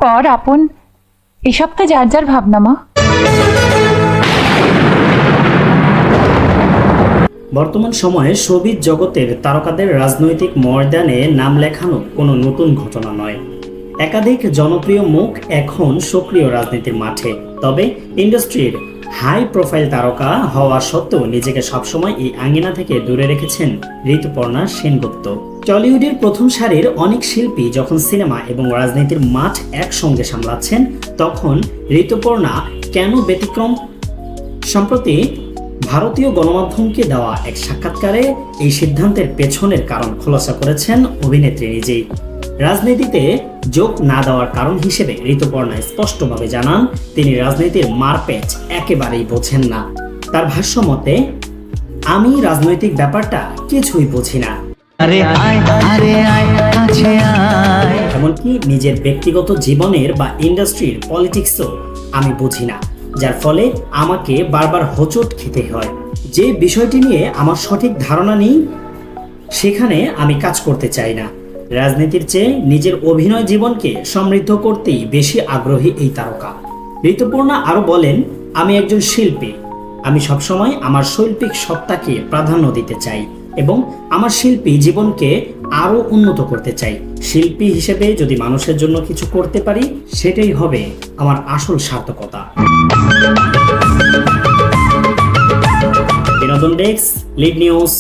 পর আপন এসব তো যার যার ভাবনা মা। বর্তমান সময়ে শোবিজ জগতের তারকাদের রাজনৈতিক ময়দানে নাম লেখানো কোনো নতুন ঘটনা নয়। একাধিক জনপ্রিয় মুখ এখন সক্রিয় রাজনীতির মাঠে। তবে ইন্ডাস্ট্রির হাই প্রোফাইল তারকা হওয়া সত্ত্বেও নিজেকে সবসময় এই আঙ্গিনা থেকে দূরে রেখেছেন ঋতুপর্ণা সেনগুপ্ত। টলিউডের প্রথম সারির অনেক শিল্পী যখন সিনেমা এবং রাজনীতির মাঠ একসঙ্গে সামলাচ্ছেন, তখন ঋতুপর্ণা কেন ব্যতিক্রম? সম্প্রতি ভারতীয় গণমাধ্যমকে দেওয়া এক সাক্ষাৎকারে এই সিদ্ধান্তের পেছনের কারণ খোলাসা করেছেন অভিনেত্রী নিজেই। রাজনীতিতে যোগ না দেওয়ার কারণ হিসেবে ঋতুপর্ণা স্পষ্টভাবে জানান, তিনি রাজনীতির মারপ্যাচ একেবারেই বোঝেন না। তার ভাষ্য মতে, আমি রাজনৈতিক ব্যাপারটা কিছুই বুঝি না, এমনকি নিজের ব্যক্তিগত জীবনের বা ইন্ডাস্ট্রির পলিটিক্সও আমি বুঝি না, যার ফলে আমাকে বারবার হোঁচট খেতে হয়। যে বিষয়টি নিয়ে আমার সঠিক ধারণা নেই সেখানে আমি কাজ করতে চাই না। রাজনীতির চেয়ে নিজের অভিনয় জীবনকে সমৃদ্ধ করতেই বেশি আগ্রহী এই তারকা। ঋতুপর্ণা আরও বলেন, আমি একজন শিল্পী, আমি সবসময় আমার শৈল্পিক সত্তাকে প্রাধান্য দিতে চাই এবং আমার শিল্পী জীবনকে আরও উন্নত করতে চাই। শিল্পী হিসেবে যদি মানুষের জন্য কিছু করতে পারি, সেটাই হবে আমার আসল সার্থকতা। বিনোদন ডেস্ক, লিড নিউজ।